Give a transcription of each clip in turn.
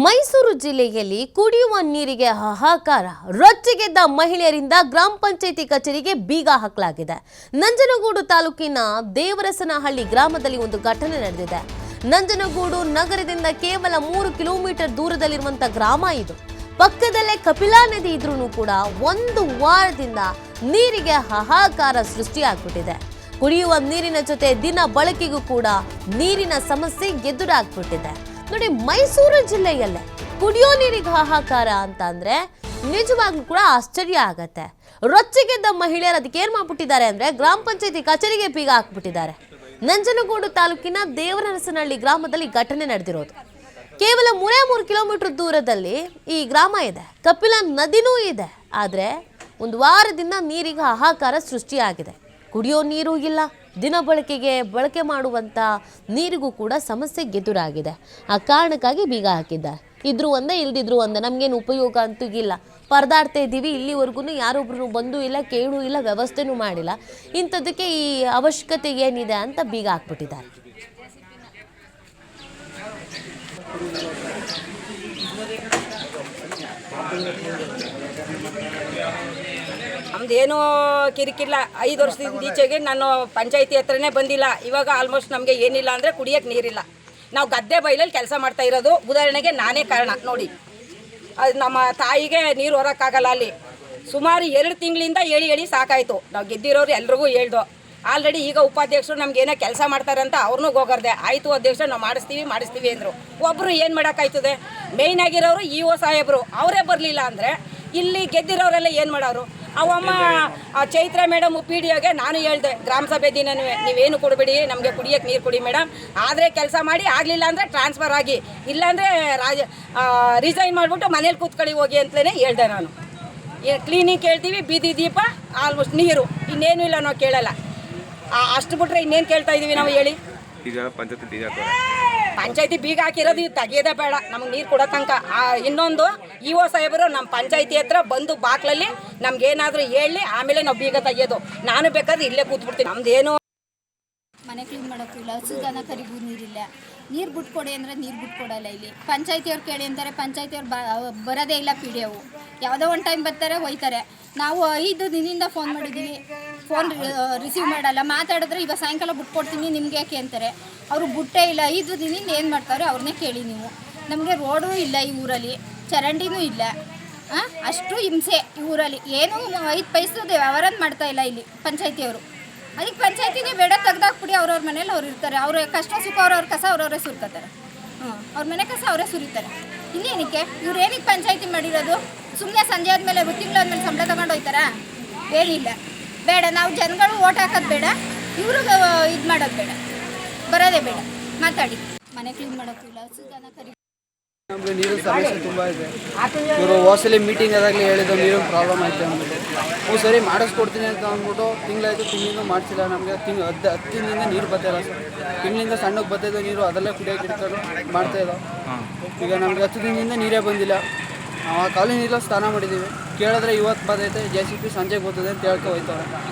ಮೈಸೂರು ಜಿಲ್ಲೆಯಲ್ಲಿ ಕುಡಿಯುವ ನೀರಿಗೆ ಹಾಹಾಕಾರ. ರೊಚ್ಚಿಗೆದ್ದ ಮಹಿಳೆಯರಿಂದ ಗ್ರಾಮ ಪಂಚಾಯಿತಿ ಕಚೇರಿಗೆ ಬೀಗ ಹಾಕಲಾಗಿದೆ. ನಂಜನಗೂಡು ತಾಲೂಕಿನ ದೇವರಸನಹಳ್ಳಿ ಗ್ರಾಮದಲ್ಲಿ ಒಂದು ಘಟನೆ ನಡೆದಿದೆ. ನಂಜನಗೂಡು ನಗರದಿಂದ ಕೇವಲ 3 ಕಿಲೋಮೀಟರ್ ದೂರದಲ್ಲಿರುವಂತ ಗ್ರಾಮ ಇದು. ಪಕ್ಕದಲ್ಲೇ ಕಪಿಲಾ ನದಿ ಇದ್ರೂ ಕೂಡ ಒಂದು ವಾರದಿಂದ ನೀರಿಗೆ ಹಾಹಾಕಾರ ಸೃಷ್ಟಿಯಾಗ್ಬಿಟ್ಟಿದೆ. ಕುಡಿಯುವ ನೀರಿನ ಜೊತೆ ದಿನ ಬಳಕೆಗೂ ಕೂಡ ನೀರಿನ ಸಮಸ್ಯೆ ಎದುರಾಗ್ಬಿಟ್ಟಿದೆ. ನೋಡಿ, ಮೈಸೂರು ಜಿಲ್ಲೆಯಲ್ಲೇ ಕುಡಿಯೋ ನೀರಿಗೆ ಹಾಹಾಕಾರ ಅಂತ ಅಂದ್ರೆ ನಿಜವಾಗ್ಲೂ ಕೂಡ ಆಶ್ಚರ್ಯ ಆಗತ್ತೆ. ರೊಚ್ಚಿಗೆದ್ದ ಮಹಿಳೆಯರು ಅದಕ್ಕೆ ಏನ್ ಮಾಡ್ಬಿಟ್ಟಿದ್ದಾರೆ ಅಂದ್ರೆ ಗ್ರಾಮ ಪಂಚಾಯತಿ ಕಚೇರಿಗೆ ಬೀಗ ಹಾಕ್ಬಿಟ್ಟಿದ್ದಾರೆ. ನಂಜನಗೂಡು ತಾಲೂಕಿನ ದೇವರಸನಹಳ್ಳಿ ಗ್ರಾಮದಲ್ಲಿ ಘಟನೆ ನಡೆದಿರೋದು. ಕೇವಲ 3 ಕಿಲೋಮೀಟರ್ ದೂರದಲ್ಲಿ ಈ ಗ್ರಾಮ ಇದೆ, ಕಪಿಲಾ ನದಿನೂ ಇದೆ. ಆದ್ರೆ ಒಂದು ವಾರದಿಂದ ನೀರಿಗೆ ಹಾಹಾಕಾರ ಸೃಷ್ಟಿಯಾಗಿದೆ. ಕುಡಿಯೋ ನೀರು ಇಲ್ಲ, ದಿನ ಬಳಕೆ ಮಾಡುವಂಥ ನೀರಿಗೂ ಕೂಡ ಸಮಸ್ಯೆ ಎದುರಾಗಿದೆ. ಆ ಕಾರಣಕ್ಕಾಗಿ ಬೀಗ ಹಾಕಿದ್ದಾರೆ. ಇದ್ರು ಒಂದೇ ಇಲ್ದಿದ್ರು ಒಂದೇ, ನಮಗೇನು ಉಪಯೋಗ ಅಂತೂ ಇಲ್ಲ, ಪರದಾಡ್ತಾ ಇದ್ದೀವಿ. ಇಲ್ಲಿವರೆಗೂ ಯಾರೊಬ್ರು ಬಂದೂ ಇಲ್ಲ, ಕೇಳೂ ಇಲ್ಲ, ವ್ಯವಸ್ಥೆನೂ ಮಾಡಿಲ್ಲ. ಇಂಥದ್ದಕ್ಕೆ ಈ ಅವಶ್ಯಕತೆ ಏನಿದೆ ಅಂತ ಬೀಗ ಹಾಕ್ಬಿಟ್ಟಿದ್ದಾರೆ. ನಮ್ದೇನು ಕಿರಿಕಿಲ್ಲ. 5 ವರ್ಷದಿಂದ ಈಚೆಗೆ ನಾನು ಪಂಚಾಯತಿ ಹತ್ರನೇ ಬಂದಿಲ್ಲ. ಇವಾಗ ಆಲ್ಮೋಸ್ಟ್ ನಮಗೆ ಏನಿಲ್ಲ ಅಂದರೆ ಕುಡಿಯೋಕ್ಕೆ ನೀರಿಲ್ಲ. ನಾವು ಗದ್ದೆ ಬೈಲಲ್ಲಿ ಕೆಲಸ ಮಾಡ್ತಾ ಇರೋದು. ಉದಾಹರಣೆಗೆ ನಾನೇ ಕಾರಣ ನೋಡಿ. ಅದು ನಮ್ಮ ತಾಯಿಗೆ ನೀರು ಹೊರಕ್ಕಾಗಲ್ಲ. ಅಲ್ಲಿ ಸುಮಾರು 2 ತಿಂಗಳಿಂದ ಹೇಳಿ ಸಾಕಾಯಿತು. ನಾವು ಗೆದ್ದಿರೋರು ಎಲ್ರಿಗೂ ಹೇಳ್ದು. ಆಲ್ರೆಡಿ ಈಗ ಉಪಾಧ್ಯಕ್ಷರು ನಮ್ಗೆ ಏನೋ ಕೆಲಸ ಮಾಡ್ತಾರಂತ ಅವ್ರನ್ನೂ ಹೋಗರ್ದೆ. ಆಯಿತು ಅಧ್ಯಕ್ಷರು, ನಾವು ಮಾಡಿಸ್ತೀವಿ ಅಂದರು. ಒಬ್ಬರು ಏನು ಮಾಡೋಕ್ಕಾಯ್ತದೆ? ಮೇಯ್ನ್ ಆಗಿರೋರು EO ಸಾಹೇಬರು ಅವರೇ ಬರಲಿಲ್ಲ ಅಂದರೆ ಇಲ್ಲಿ ಗೆದ್ದಿರೋರೆಲ್ಲ ಏನು ಮಾಡೋರು? ಅವಮ್ಮ ಚೈತ್ರ ಮೇಡಮ್ PDOಗೆ ನಾನು ಹೇಳಿದೆ, ಗ್ರಾಮ ಸಭೆ ದಿನವೇ ನೀವೇನು ಕೊಡಬೇಡಿ, ನಮಗೆ ಕುಡಿಯೋಕ್ಕೆ ನೀರು ಕೊಡಿ ಮೇಡಮ್. ಆದರೆ ಕೆಲಸ ಮಾಡಿ, ಆಗಲಿಲ್ಲ ಅಂದರೆ ಟ್ರಾನ್ಸ್ಫರ್ ಆಗಿ, ಇಲ್ಲಾಂದರೆ ರಿಸೈನ್ ಮಾಡಿಬಿಟ್ಟು ಮನೇಲಿ ಕೂತ್ಕೊಳ್ಳಿ ಹೋಗಿ ಅಂತಲೇ ಹೇಳ್ದೆ ನಾನು. ಕ್ಲೀನಿಂಗ್ ಕೇಳ್ತೀವಿ, ಬೀದಿ ದೀಪ, ಆಲ್ಮೋಸ್ಟ್ ನೀರು, ಇನ್ನೇನು ಇಲ್ಲ, ನಾವು ಕೇಳಲ್ಲ. ಅಷ್ಟು ಬಿಟ್ರೆ ಇನ್ನೇನು ಕೇಳ್ತಾ ಇದ್ದೀವಿ ನಾವು ಹೇಳಿ? ಈಗ ಪಂಚಾಯತಿ ಬೀಗ ಹಾಕಿರೋದು ತೆಗಿಯೋದೇ ಬೇಡ, ನಮ್ಗೆ ನೀರು ಕೊಡೋ ತನಕ. ಇನ್ನೊಂದು EO ಸಾಹೇಬರು ನಮ್ಮ ಪಂಚಾಯತಿ ಹತ್ರ ಬಂದು ಬಾಕ್ಲಲ್ಲಿ ನಮ್ಗೇನಾದರೂ ಹೇಳಿ ಆಮೇಲೆ ನಾವು ಬೀಗ ತೆಗಿಯೋದು. ನಾನು ಬೇಕಾದ್ರೆ ಇಲ್ಲೇ ಕೂತ್ಬಿಡ್ತೀನಿ. ನಮ್ದೇನು ಮನೆ ಕ್ಲೀನ್ ಮಾಡೋಕ್ಕೂ ಇಲ್ಲ, ಹಸುದನ ಕರಿಗೂ ನೀರಿಲ್ಲ. ನೀರು ಬಿಟ್ಕೊಡಿ ಅಂದರೆ ನೀರು ಬಿಟ್ಕೊಡಲ್ಲ. ಇಲ್ಲಿ ಪಂಚಾಯತಿಯವ್ರು ಕೇಳಿ ಅಂತಾರೆ, ಪಂಚಾಯತಿಯವ್ರು ಬರೋದೇ ಇಲ್ಲ. PDO ಯಾವುದೋ ಒಂದು ಟೈಮ್ ಬರ್ತಾರೆ, ಹೋಯ್ತಾರೆ. ನಾವು 5 ದಿನದಿಂದ ಫೋನ್ ಮಾಡಿದ್ದೀವಿ, ಫೋನ್ ರಿಸೀವ್ ಮಾಡಲ್ಲ. ಮಾತಾಡಿದ್ರೆ ಇವಾಗ ಸಾಯಂಕಾಲ ಬಿಟ್ಕೊಡ್ತೀನಿ ನಿಮ್ಗೆ ಯಾಕೆ ಅಂತಾರೆ. ಅವರು ಬಿಟ್ಟೇ ಇಲ್ಲ. 5 ದಿನದಿಂದ ಏನು ಮಾಡ್ತಾರೆ ಅವ್ರನ್ನೇ ಕೇಳಿ ನೀವು. ನಮಗೆ ರೋಡು ಇಲ್ಲ ಈ ಊರಲ್ಲಿ, ಚರಂಡಿನೂ ಇಲ್ಲ. ಅಷ್ಟು ಹಿಂಸೆ ಈ ಊರಲ್ಲಿ. ಏನೂ 5 ಪೈಸದ ವ್ಯವಹಾರ ಮಾಡ್ತಾ ಇಲ್ಲ ಇಲ್ಲಿ ಪಂಚಾಯತಿಯವರು. ಅದಕ್ಕೆ ಪಂಚಾಯತಿನೇ ಬೇಡ, ತೆಗ್ದಾಕ್ಬಿಡಿ. ಅವ್ರವ್ರ ಮನೇಲಿ ಅವ್ರು ಇರ್ತಾರೆ. ಅವ್ರ ಕಷ್ಟ ಸುಖ ಅವ್ರವ್ರ ಕಸ ಅವ್ರವರೇ ಸುರ್ಕೋತಾರೆ. ಅವ್ರ ಮನೆ ಕಸ ಅವರೇ ಸುರಿತಾರೆ. ಇನ್ನೇನಕ್ಕೆ ಇವ್ರು ಏನಕ್ಕೆ ಪಂಚಾಯತಿ ಮಾಡಿರೋದು? ಸುಮ್ಮನೆ ಸಂಜೆ ಆದಮೇಲೆ ತಿಂಗಳಾದ್ಮೇಲೆ ಸಂಬಳ ತಗೊಂಡು ಹೋಗ್ತಾರಾ? ಏನಿಲ್ಲ, ಬೇಡ. ನಾವು ಜನಗಳು ಓಟ್ ಹಾಕೋದು ಬೇಡ, ಇವರು ಇದು ಮಾಡೋದು ಬೇಡ, ಬರೋದೇ ಬೇಡ. ಮಾತಾಡಿ. ಮನೆ ಕ್ಲೀನ್ ಮಾಡೋಕ್ಕೂ ಇಲ್ಲ, ಹಸುದನ ಕರಿ. ನಮಗೆ ನೀರಿನ ಸಮಸ್ಯೆ ತುಂಬ ಇದೆ. ಇವರು ಹೋಸಲಿ ಮೀಟಿಂಗ್ ಆದಾಗಲೇ ಹೇಳಿದ್ದು ನೀರಿನ ಪ್ರಾಬ್ಲಮ್ ಐತೆ ಅಂದ್ಬಿಟ್ಟು. ಸರಿ ಮಾಡಿಸ್ಕೊಡ್ತೀನಿ ಅಂತ ಅಂದ್ಬಿಟ್ಟು ತಿಂಗಳಿಂದ ಮಾಡಿಸಿಲ್ಲ. ನಮಗೆ 10 ದಿನದಿಂದ ನೀರು ಬರ್ತಾಯಿಲ್ಲ ಸರ್. ತಿಂಗಳಿಂದ ಸಣ್ಣಕ್ಕೆ ಬರ್ತಾಯಿದ್ದು ನೀರು, ಅದರಲ್ಲೇ ಕುಡಿಯೋಕೆ ಇಟ್ಕೊಂಡು ಮಾಡ್ತಾಯಿದ್ದೋ. ಈಗ ನಮಗೆ 10 ದಿನದಿಂದ ನೀರೇ ಬಂದಿಲ್ಲ. ನಾವು ಆ ಕಾಲೋನಿಲ್ಲ ಸ್ನಾನ ಮಾಡಿದ್ದೀವಿ. ಕೇಳಿದ್ರೆ ಇವತ್ತು ಬರ್ತೈತೆ, JCB ಸಂಜೆಗೆ ಬರ್ತದೆ ಅಂತ ಹೇಳ್ಕೊ ಹೋಯ್ತಾರೆ.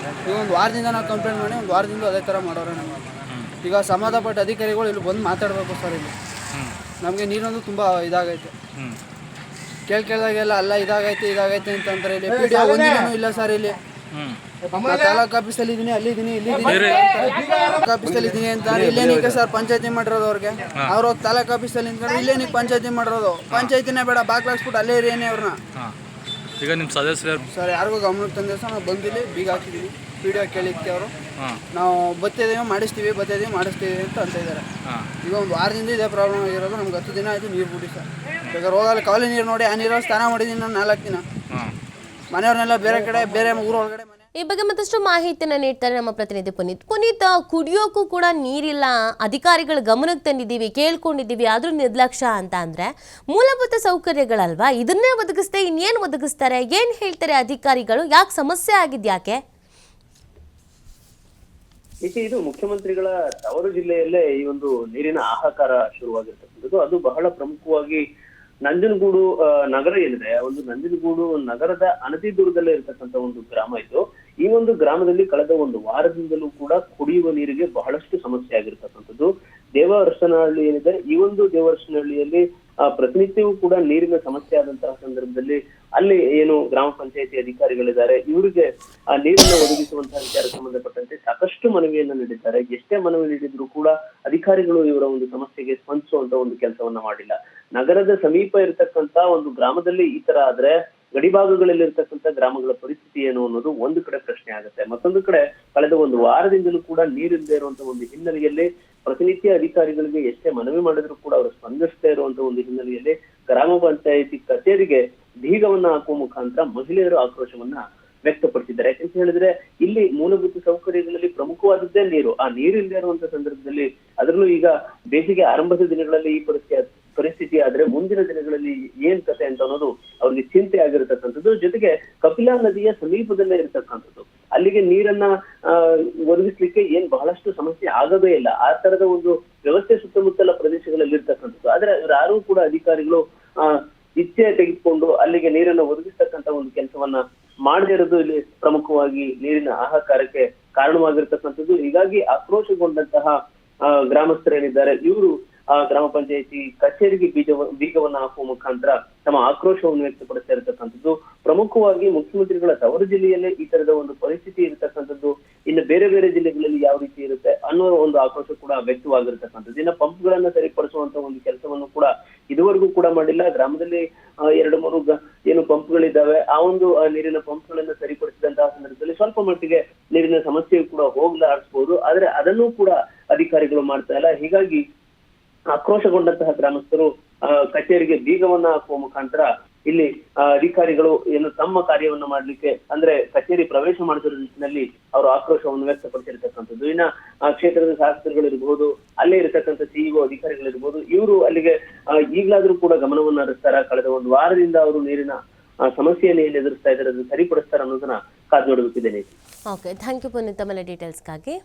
ಈಗ 1 ವಾರದಿಂದ ನಾವು ಕಂಪ್ಲೇಂಟ್ ಮಾಡಿ 1 ವಾರದಿಂದ ಅದೇ ಥರ ಮಾಡೋರೆ ನಮಗೆ. ಈಗ ಸಂಬಂಧಪಟ್ಟ ಅಧಿಕಾರಿಗಳು ಇಲ್ಲಿ ಬಂದು ಮಾತಾಡಬೇಕು ಸರ್. ಇಲ್ಲಿ ನಮಗೆ ನೀರೊಂದು ತುಂಬ ಇದಾಗೈತೆ. ಕೇಳಿದಾಗೆಲ್ಲ ಅಲ್ಲ ಇದಾಗೈತೆ ಅಂತಂದ್ರೆ ಇಲ್ಲಿ PDO ಒಂದಿನೂ ಇಲ್ಲ ಸರ್. ಇಲ್ಲಿ ತಾಲೂಕು ಆಫೀಸಲ್ಲಿ ಇದ್ದೀನಿ, ಅಲ್ಲಿದ್ದೀನಿ, ತಾಲೂಕು ಆಫೀಸಲ್ಲಿ ಇದ್ದೀನಿ ಅಂತ ಇಲ್ಲೇನಿಕ್ಕೆ ಸರ್ ಪಂಚಾಯತಿ ಮಾಡಿರೋದು ಅವ್ರಿಗೆ. ಅವ್ರು ತಾಲೂಕು ಆಫೀಸಲ್ಲಿ ನಿಂತ್ಕೊಂಡು ಇಲ್ಲೇನಿಕ್ಕೆ ಪಂಚಾಯತಿ ಮಾಡಿರೋದು? ಪಂಚಾಯತಿನೇ ಬೇಡ, ಬಾಗ್ಲಾಕ್ಸ್ಬಿಟ್ಟು ಅಲ್ಲೇ ಇರೇನೆ ಅವ್ರನ್ನ. ಈಗ ನಿಮ್ಮ ಸದಸ್ಯರು ಸರ್ ಯಾರಿಗೂ ಗಮನಕ್ಕೆ ತಂದೆ ಸರ್. ನಾವು ಬಂದಿಲ್ಲಿ ಬೀಗ ಹಾಕಿದ್ದೀವಿ. PDO ಕೇಳಿದ್ಕೆ ಅವರು ನಾವು ಬರ್ತಿದ್ದೀವಿ ಮಾಡಿಸ್ತೀವಿ ಅಂತ ಇದ್ದಾರೆ. ಈಗ 1 ವಾರದಿಂದ ಇದೇ ಪ್ರಾಬ್ಲಮ್ ಆಗಿರೋದು. ನಮ್ಗೆ 10 ದಿನ ಆಯಿತು ನೀರು ಬಿಡಿ ಸರ್. ಬೇಕಾದ್ರೆ ಹೋಗಲ್ಲ ಕಾಲೇ ನೀರು ನೋಡಿ, ಆ ನೀರಲ್ಲಿ ಸ್ನಾನ ಮಾಡಿದ್ದೀನಿ ನಾನು 4 ದಿನ. ಮನೆಯವ್ರನ್ನೆಲ್ಲ ಬೇರೆ ಊರೊಳಗಡೆ. ಈ ಬಗ್ಗೆ ಮತ್ತಷ್ಟು ಮಾಹಿತಿಯನ್ನು ನೀಡ್ತಾರೆ ನಮ್ಮ ಪ್ರತಿನಿಧಿ ಪುನೀತ್. ಕುಡಿಯೋಕ್ಕೂ ಕೂಡ ನೀರಿಲ್ಲ, ಅಧಿಕಾರಿಗಳ ಗಮನಕ್ಕೆ ತಂದಿದ್ದೀವಿ, ಕೇಳ್ಕೊಂಡಿದ್ದೀವಿ, ಆದ್ರೂ ನಿರ್ಲಕ್ಷ್ಯ ಅಂತ ಅಂದ್ರೆ ಮೂಲಭೂತ ಸೌಕರ್ಯಗಳಲ್ವಾ? ಇದನ್ನೇ ಒದಗಿಸ್ದೆ ಇನ್ನೇನು ಒದಗಿಸ್ತಾರೆ? ಏನ್ ಹೇಳ್ತಾರೆ ಅಧಿಕಾರಿಗಳು? ಯಾಕೆ ಸಮಸ್ಯೆ ಆಗಿದ್ಯಾಕೆ? ಇದು ಮುಖ್ಯಮಂತ್ರಿಗಳ ತವರು ಜಿಲ್ಲೆಯಲ್ಲೇ ಈ ಒಂದು ನೀರಿನ ಹಾಹಾಕಾರ ಶುರುವಾಗಿರ್ತಕ್ಕಂಥದ್ದು. ಅದು ಬಹಳ ಪ್ರಮುಖವಾಗಿ ನಂಜನಗೂಡು ನಗರ ಏನಿದೆ, ಒಂದು ನಂಜನಗೂಡು ನಗರದ ಅನತಿ ದೂರದಲ್ಲೇ ಇರತಕ್ಕಂಥ ಒಂದು ಗ್ರಾಮ ಇದು. ಈ ಒಂದು ಗ್ರಾಮದಲ್ಲಿ ಕಳೆದ 1 ವಾರದಿಂದಲೂ ಕೂಡ ಕುಡಿಯುವ ನೀರಿಗೆ ಬಹಳಷ್ಟು ಸಮಸ್ಯೆ ಆಗಿರ್ತಕ್ಕಂಥದ್ದು. ದೇವರಸನಹಳ್ಳಿ ಏನಿದೆ, ಈ ಒಂದು ದೇವರಸನಹಳ್ಳಿಯಲ್ಲಿ ಪ್ರತಿನಿತ್ಯವೂ ಕೂಡ ನೀರಿನ ಸಮಸ್ಯೆ ಆದಂತಹ ಸಂದರ್ಭದಲ್ಲಿ ಅಲ್ಲಿ ಏನು ಗ್ರಾಮ ಪಂಚಾಯತಿ ಅಧಿಕಾರಿಗಳಿದ್ದಾರೆ ಇವರಿಗೆ ಆ ನೀರನ್ನು ಒದಗಿಸುವಂತಹ ವಿಚಾರ ಸಂಬಂಧಪಟ್ಟಂತೆ ಸಾಕಷ್ಟು ಮನವಿಯನ್ನ ನೀಡಿದ್ದಾರೆ. ಎಷ್ಟೇ ಮನವಿ ನೀಡಿದ್ರು ಕೂಡ ಅಧಿಕಾರಿಗಳು ಇವರ ಒಂದು ಸಮಸ್ಯೆಗೆ ಸ್ಪಂದಿಸುವಂತ ಒಂದು ಕೆಲಸವನ್ನ ಮಾಡಿಲ್ಲ. ನಗರದ ಸಮೀಪ ಇರತಕ್ಕಂತ ಒಂದು ಗ್ರಾಮದಲ್ಲಿ ಈ ತರ ಆದ್ರೆ ಗಡಿಭಾಗಗಳಲ್ಲಿ ಇರ್ತಕ್ಕಂಥ ಗ್ರಾಮಗಳ ಪರಿಸ್ಥಿತಿ ಏನು ಅನ್ನೋದು ಒಂದು ಕಡೆ ಪ್ರಶ್ನೆ ಆಗುತ್ತೆ. ಮತ್ತೊಂದು ಕಡೆ ಕಳೆದ ಒಂದು ವಾರದಿಂದಲೂ ಕೂಡ ನೀರಿಲ್ಲದೆ ಇರುವಂತಹ ಒಂದು ಹಿನ್ನೆಲೆಯಲ್ಲಿ ಪ್ರತಿನಿತ್ಯ ಅಧಿಕಾರಿಗಳಿಗೆ ಎಷ್ಟೇ ಮನವಿ ಮಾಡಿದ್ರು ಕೂಡ ಅವರು ಸ್ಪಂದಿಸ್ತಾ ಇರುವಂತ ಒಂದು ಹಿನ್ನೆಲೆಯಲ್ಲಿ ಗ್ರಾಮ ಪಂಚಾಯತಿ ಕಚೇರಿಗೆ ಬೀಗವನ್ನ ಹಾಕುವ ಮುಖಾಂತರ ಮಹಿಳೆಯರು ಆಕ್ರೋಶವನ್ನ ವ್ಯಕ್ತಪಡಿಸಿದ್ದಾರೆ. ಯಾಕಂತ ಹೇಳಿದ್ರೆ ಇಲ್ಲಿ ಮೂಲಭೂತ ಸೌಕರ್ಯಗಳಲ್ಲಿ ಪ್ರಮುಖವಾದದ್ದೇ ನೀರು. ಆ ನೀರು ಇಲ್ಲದೆ ಇರುವಂತ ಸಂದರ್ಭದಲ್ಲಿ ಅದರಲ್ಲೂ ಈಗ ಬೇಸಿಗೆ ಆರಂಭದ ದಿನಗಳಲ್ಲಿ ಈ ಪರಿಸ್ಥಿತಿ ಆದ್ರೆ ಮುಂದಿನ ದಿನಗಳಲ್ಲಿ ಏನ್ ಕತೆ ಅಂತ ಅನ್ನೋದು ಅವ್ರಿಗೆ ಚಿಂತೆ ಆಗಿರತಕ್ಕಂಥದ್ದು. ಜೊತೆಗೆ ಕಪಿಲಾ ನದಿಯ ಸಮೀಪದಲ್ಲೇ ಇರತಕ್ಕಂಥದ್ದು, ಅಲ್ಲಿಗೆ ನೀರನ್ನ ಒದಗಿಸ್ಲಿಕ್ಕೆ ಏನ್ ಬಹಳಷ್ಟು ಸಮಸ್ಯೆ ಆಗೋದೇ ಇಲ್ಲ. ಆ ತರದ ಒಂದು ವ್ಯವಸ್ಥೆ ಸುತ್ತಮುತ್ತಲ ಪ್ರದೇಶಗಳಲ್ಲಿ ಇರ್ತಕ್ಕಂಥದ್ದು. ಆದ್ರೆ ಯಾರು ಕೂಡ ಅಧಿಕಾರಿಗಳು ಇಚ್ಛೆ ತೆಗೆದುಕೊಂಡು ಅಲ್ಲಿಗೆ ನೀರನ್ನು ಒದಗಿಸ್ತಕ್ಕಂಥ ಒಂದು ಕೆಲಸವನ್ನ ಮಾಡದೇ ಇರೋದು ಇಲ್ಲಿ ಪ್ರಮುಖವಾಗಿ ನೀರಿನ ಹಾಹಾಕಾರಕ್ಕೆ ಕಾರಣವಾಗಿರ್ತಕ್ಕಂಥದ್ದು. ಹೀಗಾಗಿ ಆಕ್ರೋಶಗೊಂಡಂತಹ ಗ್ರಾಮಸ್ಥರೇನಿದ್ದಾರೆ ಇವರು ಗ್ರಾಮ ಪಂಚಾಯತಿ ಕಚೇರಿಗೆ ಬೀಗವನ್ನ ಹಾಕುವ ಮುಖಾಂತರ ತಮ್ಮ ಆಕ್ರೋಶವನ್ನು ವ್ಯಕ್ತಪಡಿಸ್ತಾ ಇರತಕ್ಕಂಥದ್ದು. ಪ್ರಮುಖವಾಗಿ ಮುಖ್ಯಮಂತ್ರಿಗಳ ತವರು ಜಿಲ್ಲೆಯಲ್ಲೇ ಈ ತರದ ಒಂದು ಪರಿಸ್ಥಿತಿ ಇರತಕ್ಕಂಥದ್ದು. ಇನ್ನು ಬೇರೆ ಬೇರೆ ಜಿಲ್ಲೆಗಳಲ್ಲಿ ಯಾವ ರೀತಿ ಇರುತ್ತೆ ಅನ್ನೋ ಒಂದು ಆಕ್ರೋಶ ಕೂಡ ವ್ಯಕ್ತವಾಗಿರ್ತಕ್ಕಂಥದ್ದು. ಇನ್ನು ಪಂಪ್ಗಳನ್ನ ಸರಿಪಡಿಸುವಂತ ಒಂದು ಕೆಲಸವನ್ನು ಕೂಡ ಇದುವರೆಗೂ ಕೂಡ ಮಾಡಿಲ್ಲ. ಗ್ರಾಮದಲ್ಲಿ 2-3 ಏನು ಪಂಪ್ಗಳಿದ್ದಾವೆ, ಆ ಒಂದು ನೀರಿನ ಪಂಪ್ಗಳನ್ನ ಸರಿಪಡಿಸಿದಂತಹ ಸಂದರ್ಭದಲ್ಲಿ ಸ್ವಲ್ಪ ಮಟ್ಟಿಗೆ ನೀರಿನ ಸಮಸ್ಯೆ ಕೂಡ ಹೋಗ್ಲಾಡಿಸಬಹುದು. ಆದ್ರೆ ಅದನ್ನೂ ಕೂಡ ಅಧಿಕಾರಿಗಳು ಮಾಡ್ತಾ ಇಲ್ಲ. ಹೀಗಾಗಿ ಆಕ್ರೋಶಗೊಂಡಂತಹ ಗ್ರಾಮಸ್ಥರು ಕಚೇರಿಗೆ ಬೀಗವನ್ನ ಹಾಕುವ ಮುಖಾಂತರ ಇಲ್ಲಿ ಅಧಿಕಾರಿಗಳು ಏನು ತಮ್ಮ ಕಾರ್ಯವನ್ನ ಮಾಡ್ಲಿಕ್ಕೆ ಅಂದ್ರೆ ಕಚೇರಿ ಪ್ರವೇಶ ಮಾಡಿದ ನಿಟ್ಟಿನಲ್ಲಿ ಅವರು ಆಕ್ರೋಶವನ್ನು ವ್ಯಕ್ತಪಡಿಸಿರ್ತಕ್ಕಂಥದ್ದು. ಇನ್ನ ಆ ಕ್ಷೇತ್ರದ ಶಾಸಕರುಗಳಿರ್ಬಹುದು, ಅಲ್ಲೇ ಇರತಕ್ಕಂಥ ಸಿಇಒ ಅಧಿಕಾರಿಗಳಿರ್ಬಹುದು, ಇವರು ಅಲ್ಲಿಗೆ ಈಗಲಾದ್ರೂ ಕೂಡ ಗಮನವನ್ನ ಹರಿಸ್ತಾರ, ಕಳೆದ ಒಂದು ವಾರದಿಂದ ಅವರು ನೀರಿನ ಸಮಸ್ಯೆಯನ್ನು ಏನು ಎದುರಿಸ್ತಾ ಇದ್ದಾರೆ ಅದನ್ನು ಸರಿಪಡಿಸ್ತಾರ ಅನ್ನೋದನ್ನ ಕಾದು ನೋಡಬೇಕಿದ್ದೇನೆ. ಓಕೆ, ಥ್ಯಾಂಕ್ ಯು ಪುನೀತ್ ತಮ್ಮ ಡೀಟೇಲ್ಸ್ಗಾಗಿ.